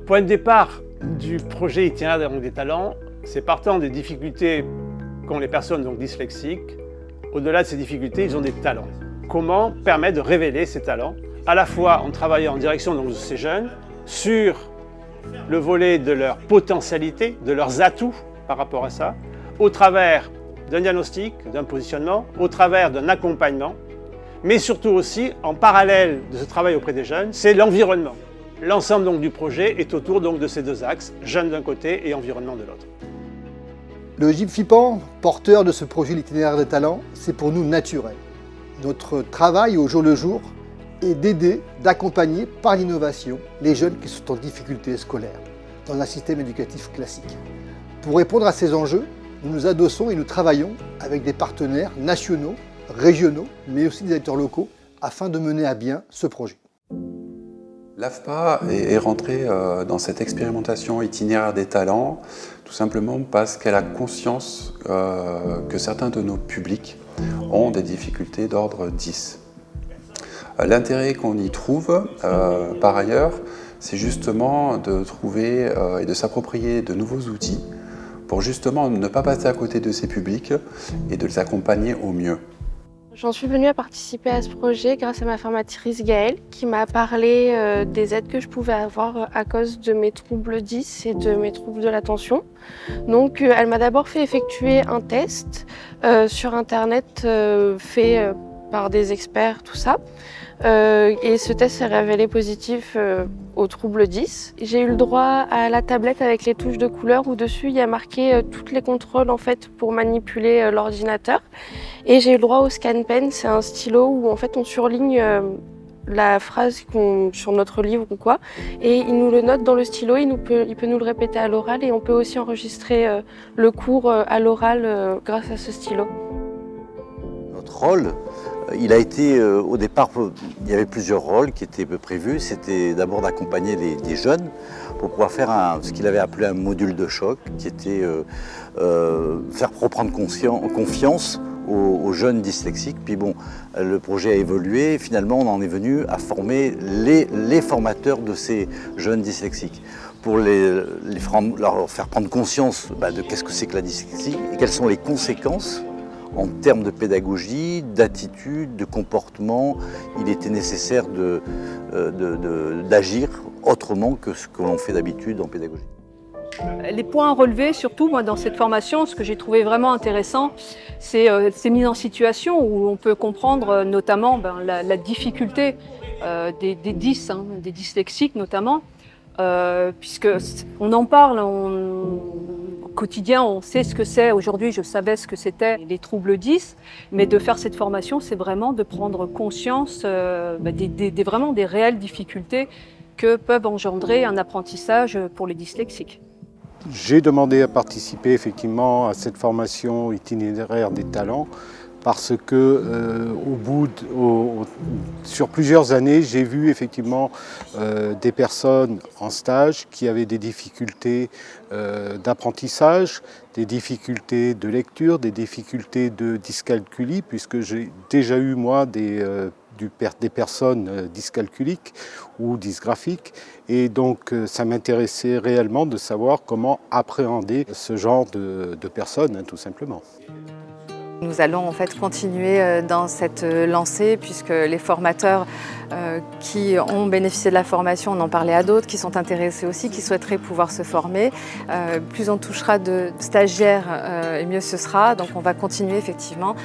Point de départ du projet Itinéraire des talents, c'est partant des difficultés qu'ont les personnes donc dyslexiques. Au-delà de ces difficultés, ils ont des talents. Comment permettre de révéler ces talents, à la fois en travaillant en direction donc, de ces jeunes, sur le volet de leur potentialité, de leurs atouts par rapport à ça, au travers d'un diagnostic, d'un positionnement, au travers d'un accompagnement, mais surtout aussi, en parallèle de ce travail auprès des jeunes, c'est l'environnement. L'ensemble donc du projet est autour donc de ces deux axes, jeunes d'un côté et environnement de l'autre. Le GIP-FIPAN, porteur de ce projet L'Itinéraire des talents, c'est pour nous naturel. Notre travail au jour le jour est d'aider, d'accompagner par l'innovation les jeunes qui sont en difficulté scolaire dans un système éducatif classique. Pour répondre à ces enjeux, nous nous adossons et nous travaillons avec des partenaires nationaux, régionaux, mais aussi des acteurs locaux afin de mener à bien ce projet. L'AFPA est rentrée dans cette expérimentation Itinéraire des talents tout simplement parce qu'elle a conscience que certains de nos publics ont des difficultés d'ordre 10. L'intérêt qu'on y trouve, par ailleurs, c'est justement de trouver et de s'approprier de nouveaux outils pour justement ne pas passer à côté de ces publics et de les accompagner au mieux. J'en suis venue à participer à ce projet grâce à ma formatrice Gaëlle qui m'a parlé des aides que je pouvais avoir à cause de mes troubles 10 et de mes troubles de l'attention. Donc elle m'a d'abord fait effectuer un test sur internet fait par des experts, tout ça. Et ce test s'est révélé positif au trouble 10. J'ai eu le droit à la tablette avec les touches de couleur où dessus il y a marqué tous les contrôles en fait pour manipuler l'ordinateur. Et j'ai eu le droit au scan pen, c'est un stylo où en fait on surligne la phrase sur notre livre ou quoi, et il nous le note dans le stylo, il peut nous le répéter à l'oral et on peut aussi enregistrer le cours à l'oral grâce à ce stylo. Notre rôle, il a été au départ, il y avait plusieurs rôles qui étaient prévus. C'était d'abord d'accompagner les jeunes pour pouvoir faire ce qu'il avait appelé un module de choc, qui était faire prendre confiance aux jeunes dyslexiques. Puis bon, le projet a évolué et finalement on en est venu à former les formateurs de ces jeunes dyslexiques pour leur faire prendre conscience de qu'est-ce que c'est que la dyslexie et quelles sont les conséquences en termes de pédagogie, d'attitude, de comportement. Il était nécessaire d'agir autrement que ce que l'on fait d'habitude en pédagogie. Les points à relever, surtout moi, dans cette formation, ce que j'ai trouvé vraiment intéressant, c'est ces mises en situation où on peut comprendre notamment la difficulté des dyslexiques notamment, puisque on en parle au quotidien, on sait ce que c'est. Aujourd'hui, je savais ce que c'était les troubles 10, mais de faire cette formation, c'est vraiment de prendre conscience vraiment des réelles difficultés que peuvent engendrer un apprentissage pour les dyslexiques. J'ai demandé à participer effectivement à cette formation Itinéraire des talents parce que sur plusieurs années, j'ai vu effectivement des personnes en stage qui avaient des difficultés d'apprensage, des difficultés de lecture, des difficultés de dyscalculie, puisque j'ai déjà eu moi des personnes dyscalculiques ou dysgraphiques, et donc ça m'intéressait réellement de savoir comment appréhender ce genre de personnes, tout simplement. Nous allons en fait continuer dans cette lancée puisque les formateurs qui ont bénéficié de la formation, on en parlait à d'autres, qui sont intéressés aussi, qui souhaiteraient pouvoir se former. Plus on touchera de stagiaires et mieux ce sera. Donc on va continuer effectivement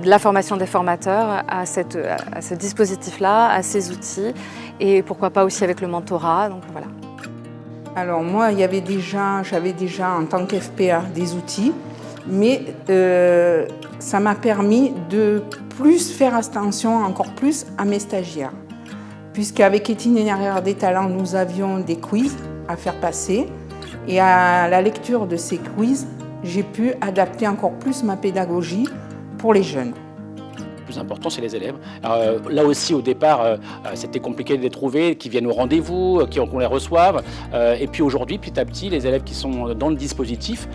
la formation des formateurs à ce dispositif-là, à ces outils et pourquoi pas aussi avec le mentorat. Donc voilà. Alors moi, j'avais déjà en tant qu'FPA des outils. Mais ça m'a permis de plus faire attention encore plus à mes stagiaires. Puisqu'avec Itinéraire des talents, nous avions des quiz à faire passer. Et à la lecture de ces quiz, j'ai pu adapter encore plus ma pédagogie pour les jeunes. Le plus important, c'est les élèves. Là aussi, au départ, c'était compliqué de les trouver, qui viennent au rendez-vous, qu'on les reçoive. Et puis aujourd'hui, petit à petit, les élèves qui sont dans le dispositif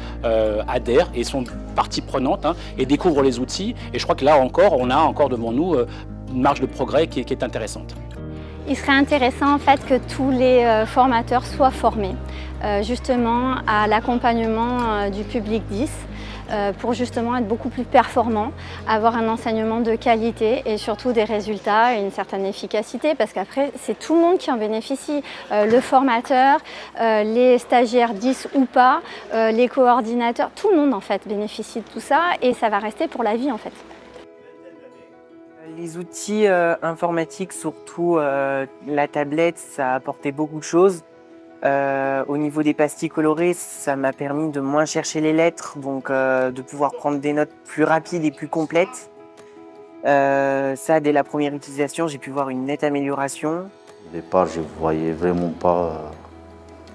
adhèrent et sont partie prenante et découvrent les outils. Et je crois que là encore, on a encore devant nous une marge de progrès qui est intéressante. Il serait intéressant en fait que tous les formateurs soient formés justement à l'accompagnement du public 10 pour justement être beaucoup plus performants, avoir un enseignement de qualité et surtout des résultats et une certaine efficacité parce qu'après c'est tout le monde qui en bénéficie, le formateur, les stagiaires 10 ou pas, les coordinateurs, tout le monde en fait bénéficie de tout ça et ça va rester pour la vie en fait. Les outils informatiques, surtout la tablette, ça a apporté beaucoup de choses. Au niveau des pastilles colorées, ça m'a permis de moins chercher les lettres, donc de pouvoir prendre des notes plus rapides et plus complètes. Ça, dès la première utilisation, j'ai pu voir une nette amélioration. Au départ, je ne voyais vraiment pas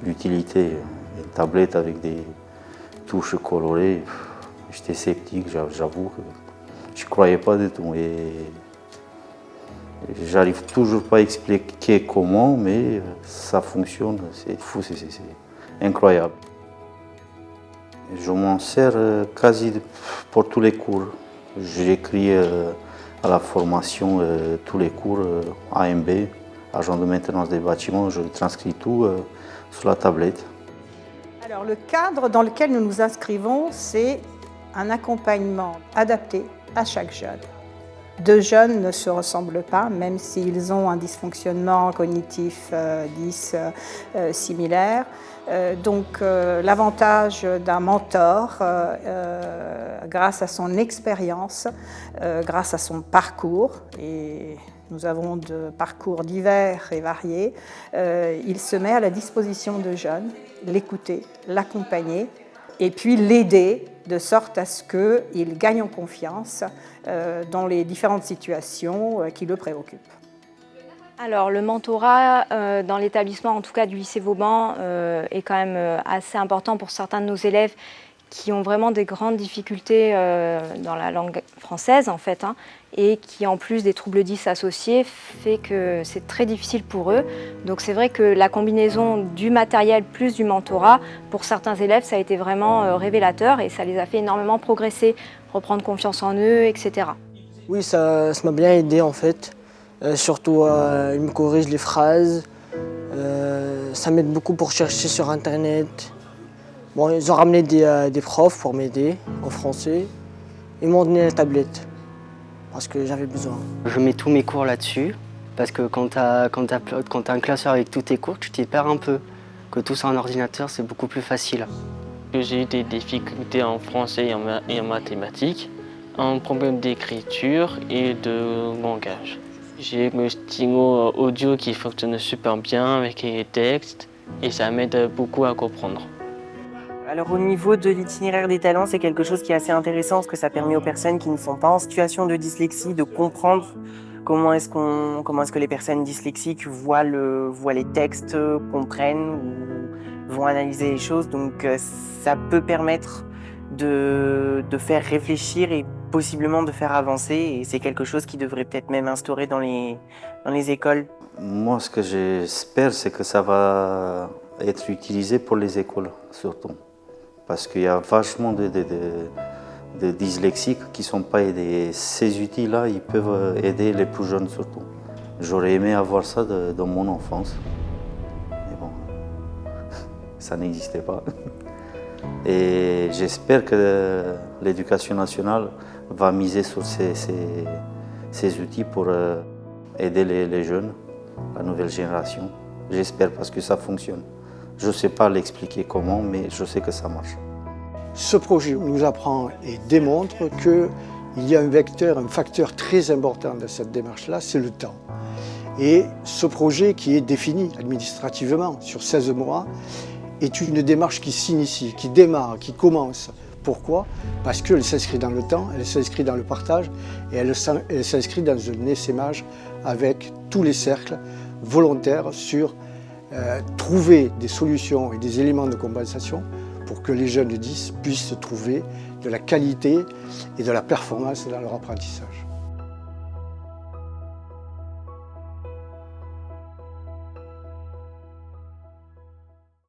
l'utilité. Une tablette avec des touches colorées, j'étais sceptique, j'avoue que je ne croyais pas du tout. Et j'arrive toujours pas à expliquer comment, mais ça fonctionne, c'est fou, c'est incroyable. Je m'en sers quasi pour tous les cours. J'écris à la formation tous les cours AMB, agent de maintenance des bâtiments, je transcris tout sur la tablette. Alors le cadre dans lequel nous nous inscrivons, c'est un accompagnement adapté à chaque jeune. Deux jeunes ne se ressemblent pas, même s'ils ont un dysfonctionnement cognitif 10 similaire. Donc l'avantage d'un mentor, grâce à son expérience, grâce à son parcours, et nous avons de parcours divers et variés, il se met à la disposition de jeunes, l'écouter, l'accompagner, et puis l'aider de sorte à ce qu'il gagne en confiance dans les différentes situations qui le préoccupent. Alors le mentorat dans l'établissement, en tout cas du lycée Vauban, est quand même assez important pour certains de nos élèves qui ont vraiment des grandes difficultés dans la langue française en fait, et qui en plus des troubles 10 associés fait que c'est très difficile pour eux. Donc c'est vrai que la combinaison du matériel plus du mentorat, pour certains élèves ça a été vraiment révélateur et ça les a fait énormément progresser, reprendre confiance en eux, etc. Oui, ça m'a bien aidé en fait, surtout ils me corrigent les phrases, ça m'aide beaucoup pour chercher sur internet. Bon, ils ont ramené des profs pour m'aider en français. Ils m'ont donné la tablette parce que j'avais besoin. Je mets tous mes cours là-dessus parce que quand tu as un classeur avec tous tes cours, tu t'y perds un peu. Que tout ça en ordinateur, c'est beaucoup plus facile. J'ai eu des difficultés en français et en mathématiques, un problème d'écriture et de langage. J'ai le stylo audio qui fonctionne super bien avec les textes et ça m'aide beaucoup à comprendre. Alors au niveau de l'itinéraire des talents, c'est quelque chose qui est assez intéressant parce que ça permet aux personnes qui ne sont pas en situation de dyslexie de comprendre comment est-ce que les personnes dyslexiques voient les textes, comprennent ou vont analyser les choses. Donc ça peut permettre de faire réfléchir et possiblement de faire avancer. Et c'est quelque chose qui devrait peut-être même instaurer dans les écoles. Moi, ce que j'espère, c'est que ça va être utilisé pour les écoles surtout. Parce qu'il y a vachement de dyslexiques qui ne sont pas aidés. Ces outils-là, ils peuvent aider les plus jeunes surtout. J'aurais aimé avoir ça dans mon enfance. Mais bon, ça n'existait pas. Et j'espère que l'éducation nationale va miser sur ces outils pour aider les jeunes, la nouvelle génération. J'espère parce que ça fonctionne. Je ne sais pas l'expliquer comment, mais je sais que ça marche. Ce projet nous apprend et démontre qu'il y a un vecteur, un facteur très important de cette démarche-là, c'est le temps. Et ce projet qui est défini administrativement sur 16 mois est une démarche qui s'initie, qui démarre, qui commence. Pourquoi? Parce qu'elle s'inscrit dans le temps, elle s'inscrit dans le partage et elle s'inscrit dans un essaimage avec tous les cercles volontaires sur trouver des solutions et des éléments de compensation pour que les jeunes de 10 puissent trouver de la qualité et de la performance dans leur apprentissage.